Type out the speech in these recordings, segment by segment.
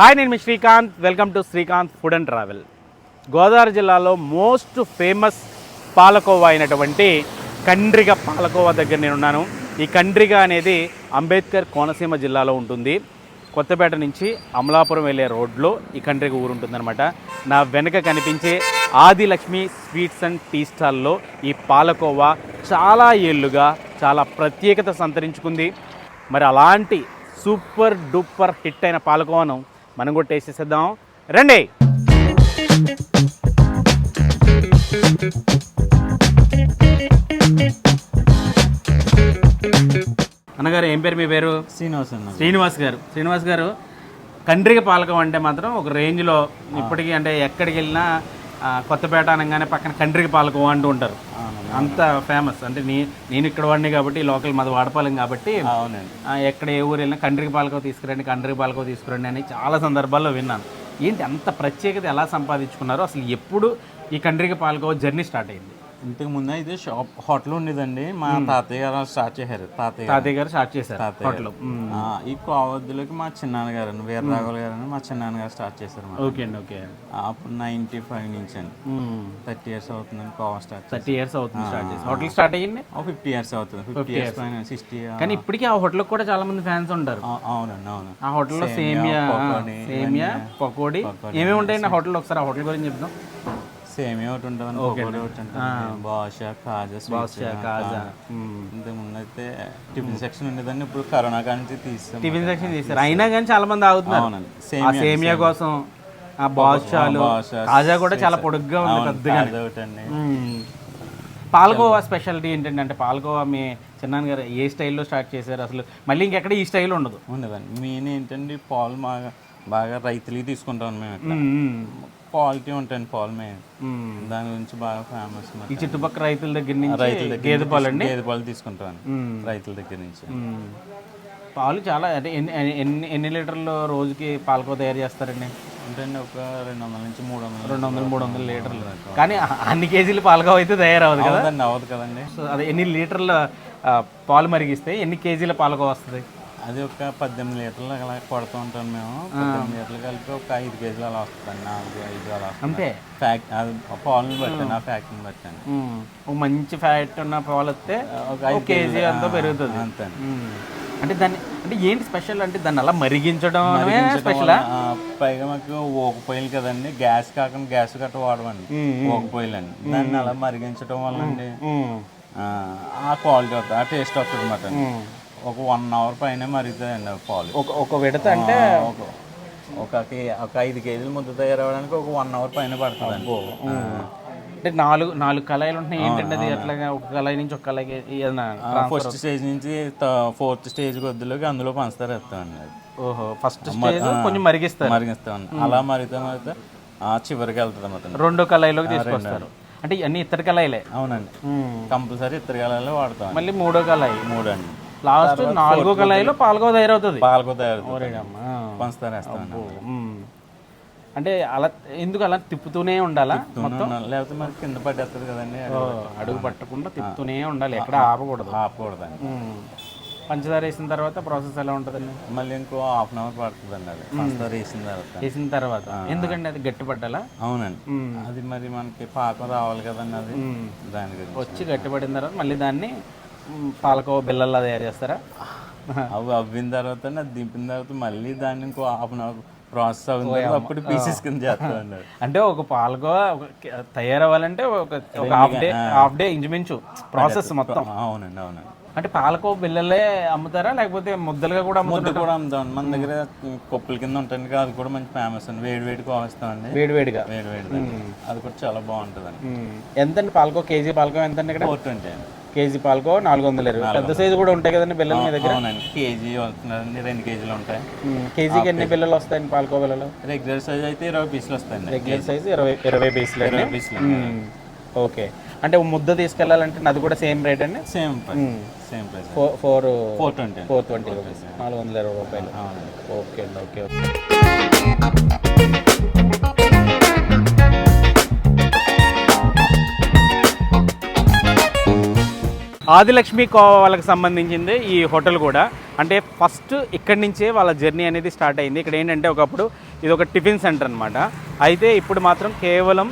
Hi, నేను మీ Srikanth. Welcome to Srikanth food and travel. Godavari జిల్లాలో మోస్ట్ ఫేమస్ పాలకోవా అయినటువంటి కండ్రిగ పాలకోవా దగ్గర నేనున్నాను. ఈ కండ్రిగ అనేది అంబేద్కర్ కోనసీమ జిల్లాలో ఉంటుంది. కొత్తపేట నుంచి అమలాపురం వెళ్ళే రోడ్లో ఈ కండ్రిగ ఊరు ఉంటుందన్నమాట. నా వెనక కనిపించే ఆదిలక్ష్మి స్వీట్స్ అండ్ టీ స్టాల్లో ఈ పాలకోవా చాలా ఏళ్ళుగా చాలా ప్రత్యేకత సంతరించుకుంది. మరి అలాంటి సూపర్ డూపర్ హిట్ అయిన పాలకోవాను మనం కూడా టేస్ట్ చేసేద్దాం రండి. అన్నగారు, ఏం పేరు మీ పేరు? శ్రీనివాస్ అన్న. శ్రీనివాస్ గారు కండ్రిగ పాలకం అంటే మాత్రం ఒక రేంజ్లో ఇప్పటికీ, అంటే ఎక్కడికి వెళ్ళినా కొత్తపేట అనగానే పక్కన కండ్రిగ పాలకం అంటూ ఉంటారు. అంత ఫేమస్. అంటే నేను ఇక్కడ వాడిని కాబట్టి లోకల్ మాది వాడపాలెం కాబట్టి ఎక్కడ ఏ ఊరు వెళ్ళినా కండ్రిగ పాలకం తీసుకురండి అని చాలా సందర్భాల్లో విన్నాను. ఏంటి అంత ప్రత్యేకత ఎలా సంపాదించుకున్నారో, అసలు ఎప్పుడు ఈ కండ్రిగ పాలకం జర్నీ స్టార్ట్ అయింది? ఇంతకు ముందు ఇది హోటల్ ఉండేదండి. మా తాతయ్య గారు స్టార్ట్ చేశారు. తాతయ్య గారు స్టార్ట్ చేశారు హోటల్. ఈ కోవద్దులకి మా చిన్నాన్నగారు వీరరాఘవులు గారు మా చిన్నాన్నగారు స్టార్ట్ చేశారు. ఓకే అండి. ఓకే. అప్పుడు 95 నుంచి అండి 30 years అవుతుందండి కోవా స్టార్ట్. 30 years అవుతుంది స్టార్ట్ చేసి. హోటల్ స్టార్ట్ అయ్యింది 50 years అవుతుంది. 50 years పైన 60. కానీ ఇప్పటికీ ఆ హోటల్ కూడా చాలా మంది ఫ్యాన్స్ ఉంటారు. అవునండి, అవును. ఆ హోటల్లో సేమియా, పకోడీ ఏమేమి ఉంటాయండి ఆ హోటల్? ఒకసారి ఆ హోటల్ గురించి చెప్తాం. సేమియా ఒకటి ఉంటుంది, పకోడీ ఒకటి ఉంటుంది, బాషా, కాజా. ఇంతకుముందు అయితే టిఫిన్ సెక్షన్ ఉండేదండి. ఇప్పుడు కరోనా కానీ టిఫిన్ సెక్షన్ తీసారు. అయినా కానీ చాలా మంది ఆగుతున్నారు సేమియా కోసం. ఆ బాషాలు, కాజా కూడా చాలా పొడుగ్గా ఉంది, పెద్దగా. పాలకోవా స్పెషాలిటీ ఏంటంటే, అంటే పాలకోవా మీ చిన్నాన్న గారు ఏ స్టైల్లో స్టార్ట్ చేశారు? అసలు మళ్ళీ ఇంకెక్కడ ఈ స్టైల్ ఉండదండి. మెయిన్ ఏంటంటే పాలు బాగా రైతులకి తీసుకుంటాం మేము. క్వాలిటీ ఉంటాయండి పాలు మేము. దాని గురించి బాగా ఫేమస్. ఈ చుట్టుపక్కల రైతుల దగ్గర నుంచి గేదె పాలు తీసుకుంటాం రైతుల దగ్గర నుంచి. పాలు చాలా, అంటే ఎన్ని లీటర్లు రోజుకి పాలకో తయారు చేస్తారండి? అంటే ఒక 200 నుంచి 300 లీటర్లు. కానీ అన్ని కేజీలు పాలకో అయితే తయారవదు కదా? అవ్వదు కదండి. సో అదే ఎన్ని లీటర్ల పాలు మరిగిస్తే ఎన్ని కేజీల పాలకో వస్తుంది? అది ఒక 18 లీటర్లు అలా కొడుతూ ఉంటాం మేము. 18 లీటర్లు కలిపి ఒక 5 కేజీలు అలా వస్తుంది. 4-5 అలా అంతే. అది పాలను బట్టి, ఆ ఫ్యాక్టరీని బట్టి. ఒక మంచి ఫ్యాట్ ఉన్న పాలు వస్తే ఒక కేజీ అంతా పెరుగుతుంది. అంతే. అంటే దాన్ని, అంటే ఏంటి స్పెషల్ అంటే దాన్ని అలా మరిగించడం స్పెషల్. పైగా మాకు ఓక పొయ్యిలు కదండి, గ్యాస్ కాకుండా గ్యాస్ గట్ట వాడమండి, ఓక పొయ్యిలు అండి. దాన్ని అలా మరిగించడం వల్ల అండి ఆ క్వాలిటీ వస్తుంది, ఆ టేస్ట్ వస్తుంది అన్నమాట. ఒక 1 hour పైన మరుగుతుందండి పాలు. ఒక విడత అంటే ఒక 5 కేజీలు ముద్ద తయారవడానికి ఒక 1 hour పైన పడుతుంది. అంటే 4 కళాయిలు ఉంటాయి. ఏంటంటే అది అట్లాగా ఒక కళాయి నుంచి ఒక కళాయి ఫస్ట్ స్టేజ్ నుంచి 4th స్టేజ్ కొద్దిలోకి అందులో పంచదార వేస్తామండి. ఓహో, ఫస్ట్ స్టేజ్ కొంచెం మరిగిస్తామండి. అలా మరిగితే చివరికి వెళ్తుంది అన్నమాట. 2 కళాయిలోకి తీసుకొస్తారు. అంటే అన్ని ఇత్తడి కళాయిలే? అవునండి, కంపల్సరీ ఇత్తడి కళాయిలో వాడతాం. మళ్ళీ 3వ కళాయి, 3 అండి. లాస్ట్ 4వ కళాయిలో పాలకో తయారవుతుంది. పంచదార వేస్తాం. అంటే అలా ఎందుకు అలా తిప్పుతూనే ఉండాలా మొత్తం? లేకపోతే మనకి కింద పట్టేస్తుంది కదండి. అడుగు పట్టకుండా తిప్పుతూనే ఉండాలి, ఎక్కడ ఆపకూడదండి. పంచదార వేసిన తర్వాత ప్రాసెస్ ఎలా ఉంటుందండి? మళ్ళీ ఇంకో 1/2 hour పడుతుందండి. అది పంచదార వేసిన తర్వాత. ఎందుకండి అది గట్టి పట్టాలా? అవునండి, అది మరి మనకి పాకం రావాలి కదండి. అది దాని గురించి వచ్చి గట్టి పడిన తర్వాత మళ్ళీ దాన్ని పాలకో బిళ్ళల్లా తయారు చేస్తారా? అవి అవ్విన తర్వాత అది దింపిన తర్వాత మళ్ళీ దాన్ని ఇంకో 1/2 hour ప్రాసెస్ అవుతుంది. అప్పుడు పీసెస్ కింద చేస్తామండి. అంటే ఒక పాలకో తయారవ్వాలంటే ఒక హాఫ్ డే ఇంచుమించు ప్రాసెస్ మొత్తం. అవునండి, అవునండి. అంటే పాలకో బిళ్ళలే అమ్ముతారా, లేకపోతే ముద్దలుగా కూడా అమ్ముతాం? మన దగ్గర కొప్పుల కింద ఉంటుంది కదా, అది కూడా మంచి ఫేమస్ అండి. వేడి కోస్తామండి. వేడివేడిగా అది కూడా చాలా బాగుంటుంది అండి. ఎంతండి పాలకో? కేజీ పాలకో ఎంత అండి ఇక్కడ? 420 అండి. కేజీ పాలకో 420. పెద్ద సైజు కూడా ఉంటాయి కదండి బిళ్ళలు మీ దగ్గర? అవునండి, కేజీ వస్తుందండి, 2 కేజీలు ఉంటాయి. కేజీకి ఎన్ని బిళ్ళలు వస్తాయండి పాలకో బిళ్ళలు? రెగ్యులర్ సైజ్ అయితే 20 పీసులు వస్తాయండి. రెగ్యులర్ సైజ్ 20 పీసులు. ఓకే. అంటే ముద్ద తీసుకెళ్ళాలంటే అది కూడా సేమ్ రేట్ అండి? Same price. 420 రూపీస్, 420 రూపాయలు. ఓకే అండి. ఓకే. ఆదిలక్ష్మి వాళ్ళకి సంబంధించింది ఈ హోటల్ కూడా. అంటే ఫస్ట్ ఇక్కడి నుంచే వాళ్ళ జర్నీ అనేది స్టార్ట్ అయింది. ఇక్కడ ఏంటంటే ఒకప్పుడు ఇది ఒక టిఫిన్ సెంటర్ అనమాట. అయితే ఇప్పుడు మాత్రం కేవలం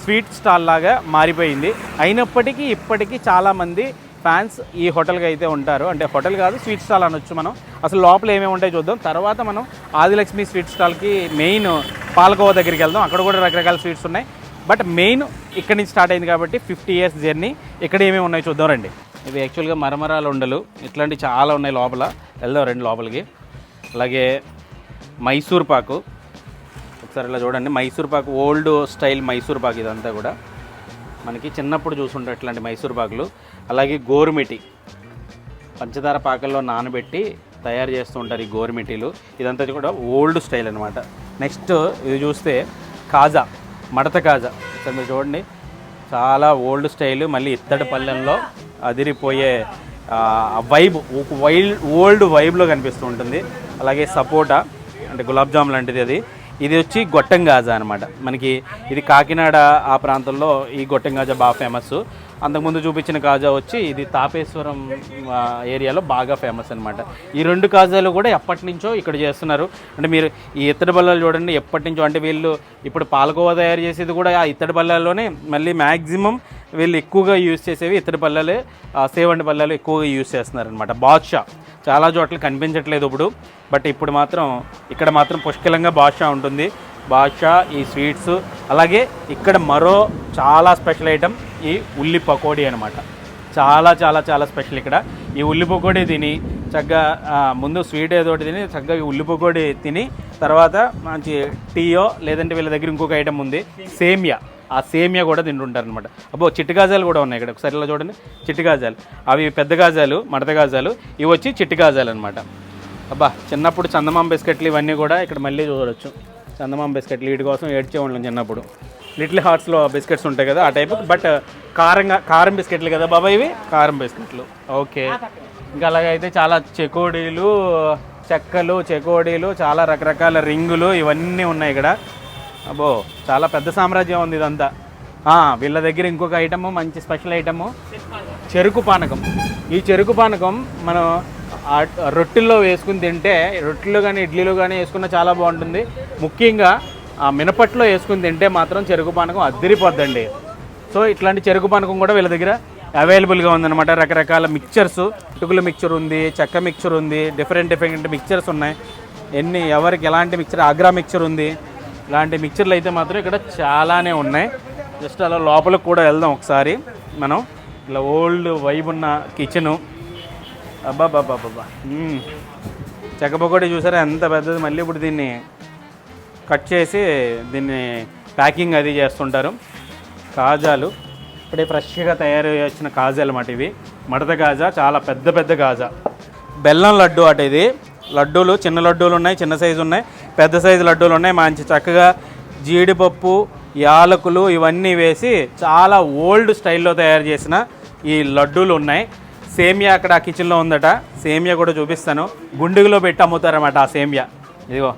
స్వీట్ స్టాల్ లాగా మారిపోయింది. అయినప్పటికీ ఇప్పటికీ చాలామంది ఫ్యాన్స్ ఈ హోటల్కి అయితే ఉంటారు. అంటే హోటల్ కాదు, స్వీట్ స్టాల్ అనొచ్చు మనం. అసలు లోపల ఏమేమి ఉంటాయో చూద్దాం. తర్వాత మనం ఆదిలక్ష్మి స్వీట్ స్టాల్కి మెయిన్ పాలకోవా దగ్గరికి వెళ్దాం. అక్కడ కూడా రకరకాల స్వీట్స్ ఉన్నాయి. బట్ మెయిన్ ఇక్కడి నుంచి స్టార్ట్ అయింది కాబట్టి 50 years జర్నీ. ఇక్కడ ఏమేమి ఉన్నాయో చూద్దాం రండి. ఇవి యాక్చువల్గా మరమరాలు ఉండలు, ఇట్లాంటివి చాలా ఉన్నాయి లోపల. వెళ్దాం రండి లోపలికి. అలాగే మైసూర్ పాకు, ఒకసారి ఇలా చూడండి. మైసూర్ పాకు, ఓల్డ్ స్టైల్ మైసూర్ పాకు ఇదంతా కూడా మనకి చిన్నప్పుడు చూసుంటారు ఇట్లాంటి మైసూర్ పాకులు. అలాగే గోరుమిటి, పంచదార పాకల్లో నానబెట్టి తయారు చేస్తూ ఉంటారు ఈ గోరుమిటీలు. ఇదంతా కూడా ఓల్డ్ స్టైల్ అనమాట. నెక్స్ట్ ఇది చూస్తే కాజా, మడత కాజా. ఇక్కడ మీరు చూడండి, చాలా ఓల్డ్ స్టైల్. మళ్ళీ ఇత్తడి పల్లెంలో అదిరిపోయే వైబ్, ఒక ఓల్డ్ వైబ్లో కనిపిస్తూ ఉంటుంది. అలాగే సపోటా అంటే గులాబ్ జామ్ లాంటిది అది. ఇది వచ్చి గొట్టం గాజా అనమాట. మనకి ఇది కాకినాడ ఆ ప్రాంతంలో ఈ గొట్టం గాజా బాగా ఫేమస్. అంతకుముందు చూపించిన కాజా వచ్చి ఇది తాపేశ్వరం ఏరియాలో బాగా ఫేమస్ అనమాట. ఈ 2 కాజాలు కూడా ఎప్పటి నుంచో ఇక్కడ చేస్తున్నారు. అంటే మీరు ఈ ఇత్తడి బల్లాలు చూడండి, ఎప్పటి నుంచో. అంటే వీళ్ళు ఇప్పుడు పాలకోవా తయారు చేసేది కూడా ఆ ఇత్తడి బల్లాల్లోనే. మళ్ళీ మ్యాక్సిమం వీళ్ళు ఎక్కువగా యూజ్ చేసేవి ఇత్తడి బల్లాలే, సేవండి బల్లాలు ఎక్కువగా యూజ్ చేస్తున్నారు అనమాట. బాద్షా చాలా చోట్ల కనిపించట్లేదు ఇప్పుడు, బట్ ఇప్పుడు మాత్రం ఇక్కడ మాత్రం పుష్కలంగా బాద్షా ఉంటుంది. బాద్షా, ఈ స్వీట్స్. అలాగే ఇక్కడ మరో చాలా స్పెషల్ ఐటమ్ ఈ ఉల్లి పకోడీ అనమాట. చాలా చాలా చాలా స్పెషల్ ఇక్కడ. ఈ ఉల్లి పకోడీ తిని చక్కగా ముందు స్వీట్ ఏదో ఒకటి తిని చక్కగా ఉల్లి పకోడీ తిని తర్వాత మంచి టీయో, లేదంటే వీళ్ళ దగ్గర ఇంకొక ఐటమ్ ఉంది సేమియా. ఆ సేమియా కూడా తింటుంటారు అనమాట. అబ్బో, చిట్టి గాజాలు కూడా ఉన్నాయి ఇక్కడ. ఒకసారి ఇలా చూడండి, చిట్టి గాజాలు. అవి పెద్ద గాజాలు, మడత గాజాలు. ఇవి వచ్చి చిట్టి గాజాలు అనమాట. అబ్బా, చిన్నప్పుడు చందమామ బిస్కెట్లు ఇవన్నీ కూడా ఇక్కడ మళ్ళీ చూడవచ్చు. చందమామ బిస్కెట్లు వీటి కోసం ఏడ్చేవాళ్ళం చిన్నప్పుడు. లిటిల్ హార్ట్స్లో బిస్కెట్స్ ఉంటాయి కదా, ఆ టైపు. బట్ కారం బిస్కెట్లు కదా బాబా ఇవి, కారం బిస్కెట్లు. ఓకే. ఇంకా అలాగైతే చాలా చెకోడీలు, చెక్కలు, చెకోడీలు, చాలా రకరకాల రింగులు ఇవన్నీ ఉన్నాయి ఇక్కడ. అబ్బో, చాలా పెద్ద సామ్రాజ్యం ఉంది ఇదంతా. వీళ్ళ దగ్గర ఇంకొక ఐటము, మంచి స్పెషల్ ఐటము చెరుకు పానకం. ఈ చెరుకు పానకం మనం రొట్టెల్లో వేసుకుని తింటే, రొట్టెలు కానీ ఇడ్లీలు కానీ వేసుకున్న చాలా బాగుంటుంది. ముఖ్యంగా మినపట్లో వేసుకుని తింటే మాత్రం చెరుకు పానకం అద్దరిపోద్దండి. సో ఇట్లాంటి చెరుకు పానకం కూడా వీళ్ళ దగ్గర అవైలబుల్గా ఉందన్నమాట. రకరకాల మిక్చర్స్, ఇటుకుల మిక్చర్ ఉంది, చెక్క మిక్చర్ ఉంది, డిఫరెంట్ మిక్చర్స్ ఉన్నాయి. ఎవరికి ఎలాంటి మిక్చర్, ఆగ్రా మిక్చర్ ఉంది. ఇలాంటి మిక్చర్లు అయితే మాత్రం ఇక్కడ చాలానే ఉన్నాయి. జస్ట్ అలా లోపలికి కూడా వెళ్దాం ఒకసారి మనం. ఇలా ఓల్డ్ వైబ్ ఉన్న కిచెను. అబ్బాబ్బాబ్బా, చెక్క పకోడీ చూసారా ఎంత పెద్దది. మళ్ళీ ఇప్పుడు దీన్ని కట్ చేసి దీన్ని ప్యాకింగ్ అది చేస్తుంటారు. కాజాలు ఇప్పుడే ఫ్రెష్గా తయారు చేసిన కాజాలు అన్నమాట ఇవి. మడత కాజా, చాలా పెద్ద పెద్ద కాజా. బెల్లం లడ్డు అట ఇది. లడ్డూలు, చిన్న లడ్డూలు ఉన్నాయి, చిన్న సైజు ఉన్నాయి, పెద్ద సైజు లడ్డూలు ఉన్నాయి. మంచి చక్కగా జీడిపప్పు, యాలకులు ఇవన్నీ వేసి చాలా ఓల్డ్ స్టైల్లో తయారు చేసిన ఈ లడ్డూలు ఉన్నాయి. సేమియా అక్కడ ఆ కిచెన్లో ఉందట. సేమియా కూడా చూపిస్తాను. గుండిగలో పెట్టి అమ్ముతారన్నమాట ఆ సేమియా. ఇదిగో,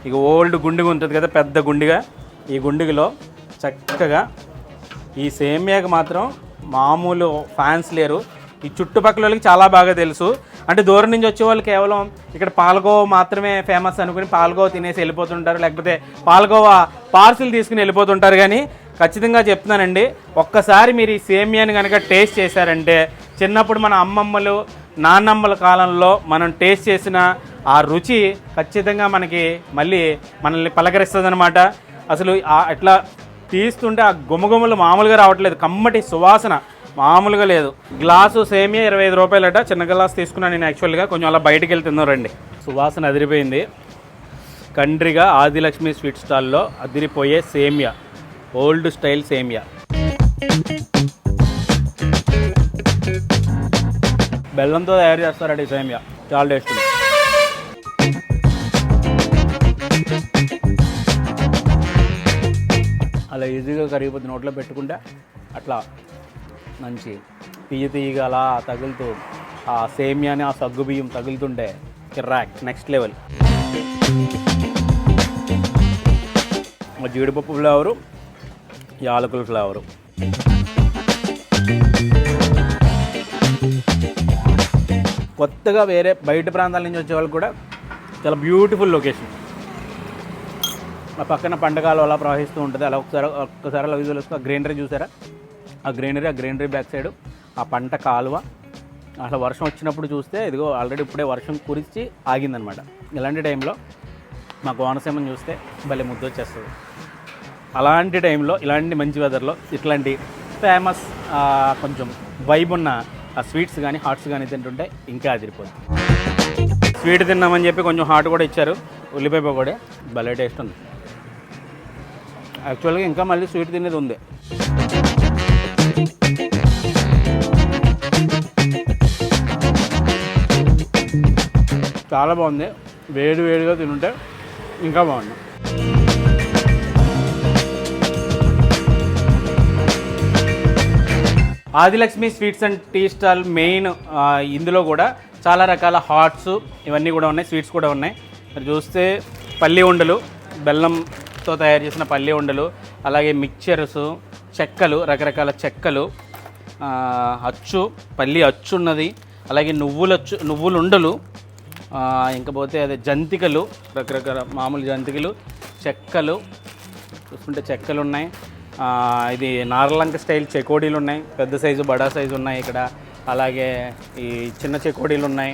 ఇక ఓల్డ్ గుండిగ ఉంటుంది కదా, పెద్ద గుండిగా. ఈ గుండిగలో చక్కగా ఈ సేమియాకి మాత్రం మామూలు ఫ్యాన్స్ లేరు. ఈ చుట్టుపక్కల వాళ్ళకి చాలా బాగా తెలుసు. అంటే దూరం నుంచి వచ్చే వాళ్ళు కేవలం ఇక్కడ పాలకోవా మాత్రమే ఫేమస్ అనుకుని పాలకోవా తినేసి వెళ్ళిపోతుంటారు, లేకపోతే పాలకోవా పార్సిల్ తీసుకుని వెళ్ళిపోతుంటారు. కానీ ఖచ్చితంగా చెప్తున్నానండి, ఒక్కసారి మీరు ఈ సేమియాని కనుక టేస్ట్ చేశారంటే, చిన్నప్పుడు మన అమ్మమ్మలు, నాన్నమ్మల కాలంలో మనం టేస్ట్ చేసిన ఆ రుచి ఖచ్చితంగా మనల్ని పలకరిస్తుంది అనమాట. అసలు అట్లా తీస్తుంటే ఆ గుమగుమలు మామూలుగా రావట్లేదు, కమ్మటి సువాసన మామూలుగా లేదు. గ్లాసు సేమియా 25 రూపాయలట. చిన్న గ్లాస్ తీసుకున్నాను నేను యాక్చువల్గా. కొంచెం అలా బయటికి వెళ్ళి తిన్నాం రండి. సువాసన అదిరిపోయింది. కండ్రిగా ఆదిలక్ష్మి స్వీట్ స్టాల్లో అదిరిపోయే సేమియా, ఓల్డ్ స్టైల్ సేమియా. బెల్లంతో తయారు చేస్తారట ఈ సేమియా, చాలా టేస్ట్ ఉంది. అలా ఈజీగా కరిగిపోతుంది నోట్లో పెట్టుకుంటే. అట్లా మంచి తీయగా అలా తగులుతూ ఆ సేమియాని, ఆ సగ్గు బియ్యం తగులుతుంటే కిర్రాక్, నెక్స్ట్ లెవెల్. జీడిపప్పు ఫ్లేవరు, యాలకుల ఫ్లేవరు. కొత్తగా వేరే బయట ప్రాంతాల నుంచి వచ్చే వాళ్ళు కూడా చాలా బ్యూటిఫుల్ లొకేషన్. ఆ పక్కన పంటకాలు అలా ప్రవహిస్తూ ఉంటుంది. అలా ఒక్కసారి అలా విజువల్స్గా గ్రీనరీ చూసారా, ఆ గ్రీనరీ బ్యాక్ సైడ్ ఆ పంట కాలువ. అసలు వర్షం వచ్చినప్పుడు చూస్తే ఇదిగో ఆల్రెడీ ఇప్పుడే వర్షం కురిచి ఆగిందనమాట. ఇలాంటి టైంలో మా కోనసీమను చూస్తే భలే ముద్దు వచ్చేస్తుంది. అలాంటి టైంలో ఇలాంటి మంచి వెదర్లో ఇట్లాంటి ఫేమస్ కొంచెం వైబ్ ఉన్న ఆ స్వీట్స్ కానీ హాట్స్ కానీ తింటుంటే ఇంకా అదిరిపోతుంది. స్వీట్ తిన్నామని చెప్పి కొంచెం హాట్ కూడా ఇచ్చారు, ఉల్లిపాయ పకోడీ భలే టేస్ట్ ఉంది. యాక్చువల్గా ఇంకా మళ్ళీ స్వీట్ తినేది ఉంది. చాలా బాగుంది. వేడిగా తింటుంటే ఇంకా బాగుంది. Adilakshmi sweets and tea stall main ఇందులో కూడా చాలా రకాల హాట్స్ ఇవన్నీ కూడా ఉన్నాయి, స్వీట్స్ కూడా ఉన్నాయి. మీరు చూస్తే పల్లి ఉండలు, బెల్లంతో తయారు చేసిన పల్లి ఉండలు, అలాగే మిక్చర్స్, చెక్కలు, రకరకాల చెక్కలు, పల్లి అచ్చు ఉన్నది, అలాగే నువ్వులు ఉండలు, ఇంకా పోతే అదే జంతికలు, రకరకాల మామూలు జంతికలు, చెక్కలు చూసుకుంటే చెక్కలు ఉన్నాయి. ఇది నార్లంక స్టైల్ చెకోడీలు ఉన్నాయి, పెద్ద సైజు బడా సైజు ఉన్నాయి ఇక్కడ. అలాగే ఈ చిన్న చెకోడీలు ఉన్నాయి.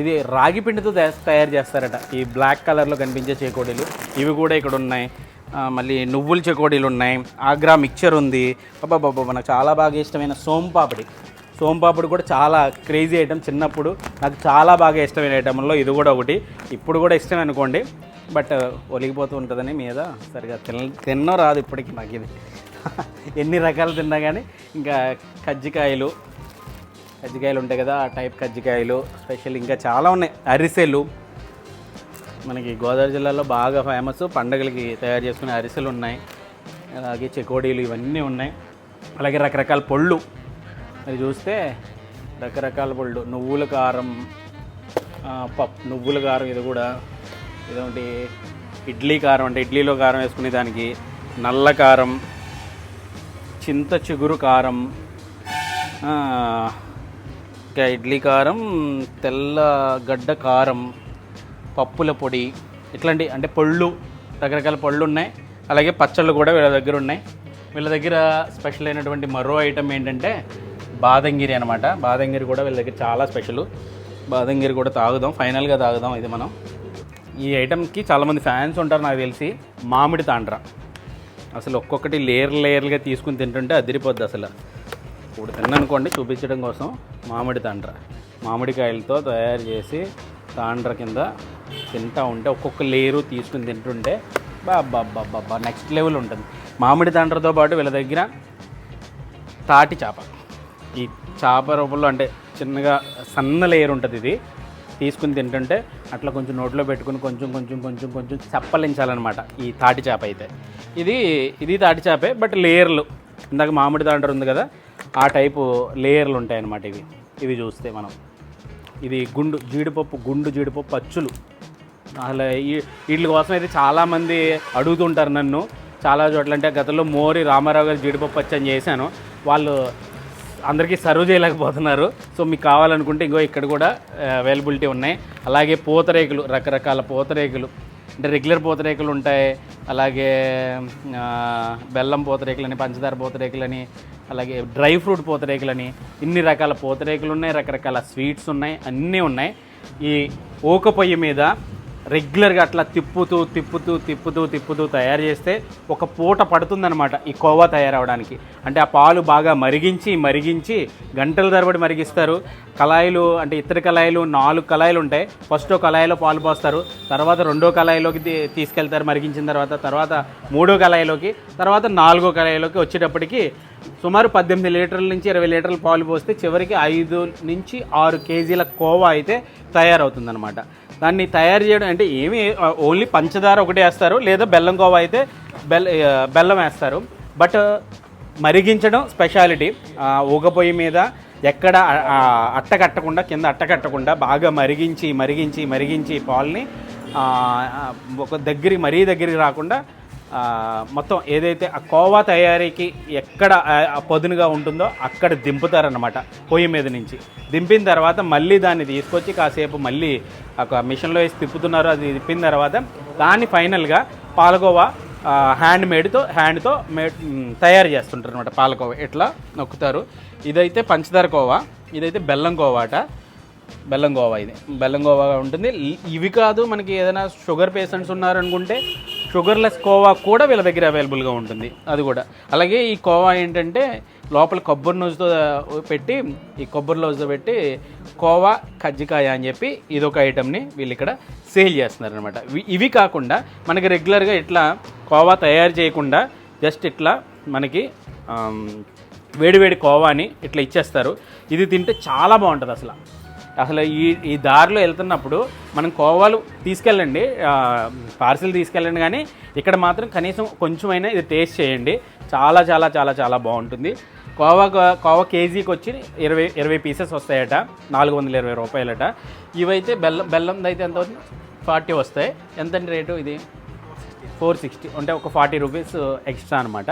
ఇది రాగి పిండితో తయారు చేస్తారట ఈ బ్లాక్ కలర్లో కనిపించే చెకోడీలు, ఇవి కూడా ఇక్కడ ఉన్నాయి. మళ్ళీ నువ్వుల చెకోడీలు ఉన్నాయి, ఆగ్రా మిక్చర్ ఉంది. బాబా నాకు చాలా బాగా ఇష్టమైన సోంపాపిడి కూడా చాలా క్రేజీ ఐటమ్. చిన్నప్పుడు నాకు చాలా బాగా ఇష్టమైన ఐటమ్లో ఇది కూడా ఒకటి. ఇప్పుడు కూడా ఇష్టం అనుకోండి, బట్ ఒలిగిపోతూ ఉంటుందని మీద సరిగా తిన్నో రాదు ఇప్పటికి నాకు ఇది. ఎన్ని రకాలు తిన్నా కానీ ఇంకా కజ్జికాయలు ఉంటాయి కదా, ఆ టైప్ కజ్జికాయలు స్పెషల్ ఇంకా చాలా ఉన్నాయి. అరిసెలు మనకి గోదావరి జిల్లాలో బాగా ఫేమస్, పండగలకి తయారు చేసుకునే అరిసెలు ఉన్నాయి. అలాగే చెకోడీలు ఇవన్నీ ఉన్నాయి. అలాగే రకరకాల పళ్ళు అది చూస్తే రకరకాల పళ్ళు, నువ్వుల కారం, నువ్వుల కారం, ఇది కూడా ఇదొకటి ఇడ్లీ కారం, అంటే ఇడ్లీలో కారం వేసుకునే దానికి, నల్ల కారం, చింత చిగురు కారం, ఇంకా ఇడ్లీ కారం, తెల్లగడ్డ కారం, పప్పుల పొడి, ఇట్లాంటి అంటే పళ్ళు, రకరకాల పళ్ళు ఉన్నాయి. అలాగే పచ్చళ్ళు కూడా వీళ్ళ దగ్గర ఉన్నాయి. వీళ్ళ దగ్గర స్పెషల్ అయినటువంటి మరో ఐటమ్ ఏంటంటే బాదంగిరి అనమాట. బాదంగిరి కూడా వీళ్ళ దగ్గర చాలా స్పెషల్. బాదంగిరి కూడా తాగుదాం, ఫైనల్గా తాగుదాం ఇది మనం. ఈ ఐటమ్కి చాలామంది ఫ్యాన్స్ ఉంటారు నాకు తెలిసి. మామిడి తాండ్ర అసలు ఒక్కొక్కటి లేయర్గా తీసుకుని తింటుంటే అదిరిపోద్ది అసలు. ఇప్పుడు తిన్ననుకోండి చూపించడం కోసం. మామిడి తాండ్ర మామిడికాయలతో తయారు చేసి తాండ్ర కింద తింటూ ఉంటే ఒక్కొక్క లేయరు తీసుకుని తింటుంటే బాబా నెక్స్ట్ లెవెల్ ఉంటుంది. మామిడి తాండ్రతో పాటు వీళ్ళ దగ్గర తాటి చేప, ఈ చేప రూపంలో అంటే చిన్నగా సన్న లేయర్ ఉంటుంది. ఇది తీసుకుని తింటుంటే అట్లా కొంచెం నోట్లో పెట్టుకుని కొంచెం చప్పలించాలన్నమాట ఈ తాటి చేప అయితే. ఇది తాటి చేపే, బట్ లేయర్లు ఇందాక మామిడి తాండ్ర ఉంది కదా, ఆ టైపు లేయర్లు ఉంటాయన్నమాట ఇవి చూస్తే మనం. ఇది గుండు జీడిపప్పు అచ్చులు. అసలు వీటి కోసం అయితే చాలామంది అడుగుతుంటారు నన్ను చాలా చోట్ల. అంటే గతంలో మోరి రామారావు గారు జీడిపప్పు అచ్చు అని చేశాను, వాళ్ళు అందరికీ సర్వ్ చేయలేకపోతున్నారు. సో మీకు కావాలనుకుంటే ఇంకో ఇక్కడ కూడా అవైలబిలిటీ ఉన్నాయి. అలాగే పూతరేకులు, రకరకాల పూతరేకులు, అంటే రెగ్యులర్ పూతరేకులు ఉంటాయి, అలాగే బెల్లం పూతరేకులని, పంచదార పూతరేకులని, అలాగే డ్రై ఫ్రూట్ పూతరేకులని, ఇన్ని రకాల పూతరేకులు ఉన్నాయి, రకరకాల స్వీట్స్ ఉన్నాయి, అన్నీ ఉన్నాయి. ఈ ఓక పొయ్యి మీద రెగ్యులర్గా అట్లా తిప్పుతూ తయారు చేస్తే ఒక పూట పడుతుందన్నమాట ఈ కోవా తయారవడానికి. అంటే ఆ పాలు బాగా మరిగించి గంటల తరబడి మరిగిస్తారు. కళాయిలు అంటే ఇతర కళాయిలు 4 కళాయిలు ఉంటాయి. ఫస్ట్ కళాయిలో పాలు పోస్తారు, తర్వాత 2వ కళాయిలోకి తీసుకెళ్తారు మరిగించిన తర్వాత 3వ కళాయిలోకి, తర్వాత 4వ కళాయిలోకి వచ్చేటప్పటికి సుమారు 18 లీటర్ల నుంచి 20 లీటర్ల పాలు పోస్తే చివరికి 5 నుంచి 6 కేజీల కోవా అయితే తయారవుతుందన్నమాట. దాన్ని తయారు చేయడం అంటే ఏమి ఓన్లీ పంచదార ఒకటి వేస్తారు, లేదా బెల్లం కోవా అయితే బెల్లం వేస్తారు. But మరిగించడం speciality. ఊగ పొయ్యి మీద ఎక్కడ కింద అట్టకట్టకుండా బాగా మరిగించి పాలని ఒక మరీ దగ్గరికి రాకుండా మొత్తం ఏదైతే ఆ కోవా తయారీకి ఎక్కడ పదునుగా ఉంటుందో అక్కడ దింపుతారన్నమాట పొయ్యి మీద నుంచి. దింపిన తర్వాత మళ్ళీ దాన్ని తీసుకొచ్చి కాసేపు మళ్ళీ ఒక మిషన్లో వేసి తిప్పుతున్నారు. అది తిప్పిన తర్వాత దాన్ని ఫైనల్గా పాలకోవా హ్యాండ్తో తయారు చేస్తుంటారు అనమాట. పాలకోవా ఇట్లా నొక్కుతారు. ఇదైతే పంచదార కోవా, ఇదైతే బెల్లం కోవాట. బెల్లం కోవా ఉంటుంది. ఇవి కాదు, మనకి ఏదైనా షుగర్ పేషెంట్స్ ఉన్నారనుకుంటే షుగర్లెస్ కోవా కూడా వీళ్ళ దగ్గర అవైలబుల్గా ఉంటుంది, అది కూడా. అలాగే ఈ కోవా ఏంటంటే లోపల కొబ్బరి నూజుతో పెట్టి, ఈ కొబ్బరి నూజుతో పెట్టి కోవా కజ్జికాయ అని చెప్పి ఇదొక ఐటమ్ని వీళ్ళు ఇక్కడ సేల్ చేస్తున్నారు అనమాట. ఇవి కాకుండా మనకి రెగ్యులర్గా ఇట్లా కోవా తయారు చేయకుండా జస్ట్ ఇట్లా మనకి వేడివేడి కోవాని ఇట్లా ఇచ్చేస్తారు. ఇది తింటే చాలా బాగుంటుంది. అసలు ఈ దారిలో వెళ్తున్నప్పుడు మనం కోవాలు తీసుకెళ్ళండి, పార్సిల్ తీసుకెళ్ళండి, కానీ ఇక్కడ మాత్రం కనీసం కొంచెమైనా ఇది టేస్ట్ చేయండి. చాలా చాలా చాలా చాలా బాగుంటుంది. కోవా కేజీకి వచ్చి 20 పీసెస్ వస్తాయట, 420 రూపాయలట. ఇవైతే బెల్లంది అయితే ఎంత అవుతుంది? 40 వస్తాయి. ఎంతండి రేటు? ఇది 460, అంటే ఒక 40 రూపీస్ ఎక్స్ట్రా అనమాట.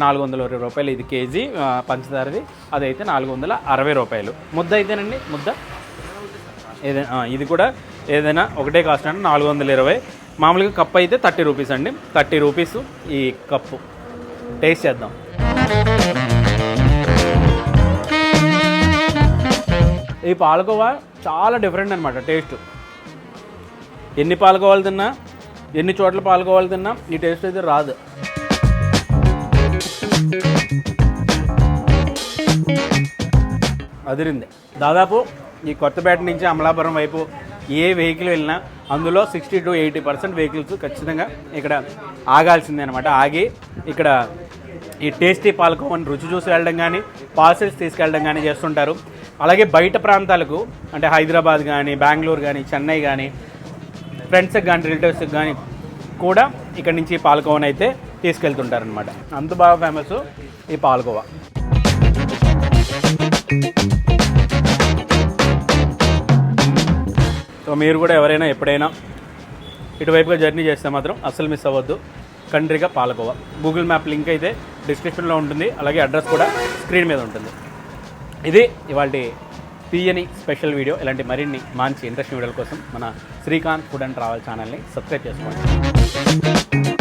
420 రూపాయలు ఇది కేజీ. పంచదారది అదైతే 460 రూపాయలు. ముద్ద అయితేనండి, ముద్ద ఏదైనా ఇది కూడా ఏదైనా ఒకటే కాస్ట్ అంటే 420. మామూలుగా కప్పు అయితే 30 రూపీస్ అండి. 30 రూపీస్ ఈ కప్పు. టేస్ట్ చేద్దాం. ఈ పాలకోవా చాలా డిఫరెంట్ అనమాట టేస్ట్. ఎన్ని పాలకోవాలు తిన్నా, ఎన్ని చోట్ల పాలకోవాలు తిన్నా ఈ టేస్ట్ అయితే రాదు. అదిరింది. దాదాపు ఈ కొత్తపేట నుంచి అమలాపురం వైపు ఏ వెహికల్ వెళ్ళినా అందులో 60 to 80% వెహికల్స్ ఖచ్చితంగా ఇక్కడ ఆగాల్సిందే అనమాట. ఆగి ఇక్కడ ఈ టేస్టీ పాలకోవాని రుచి చూసి వెళ్ళడం కానీ, పార్సెల్స్ తీసుకెళ్ళడం కానీ చేస్తుంటారు. అలాగే బయట ప్రాంతాలకు అంటే హైదరాబాద్ కానీ, బెంగళూరు కానీ, చెన్నై కానీ, ఫ్రెండ్స్కి కానీ, రిలేటివ్స్కి కానీ కూడా ఇక్కడ నుంచి పాలకోవాని అయితే తీసుకెళ్తుంటారనమాట. అంత బాగా ఫేమస్ ఈ పాలకోవా. సో మీరు కూడా ఎవరైనా ఎప్పుడైనా ఇటువైపుగా జర్నీ చేస్తే మాత్రం అస్సలు మిస్ అవ్వద్దు. Kandriga palkova. Google map link అయితే డిస్క్రిప్షన్లో ఉంటుంది, అలాగే అడ్రస్ కూడా స్క్రీన్ మీద ఉంటుంది. ఇది ఇవాళ తీయని స్పెషల్ వీడియో. ఇలాంటి మరిన్ని మంచి ఇంట్రెస్టింగ్ వీడియోల కోసం మన శ్రీకాంత్ ఫుడ్ అండ్ ట్రావెల్ ఛానల్ని సబ్స్క్రైబ్ చేసుకోండి.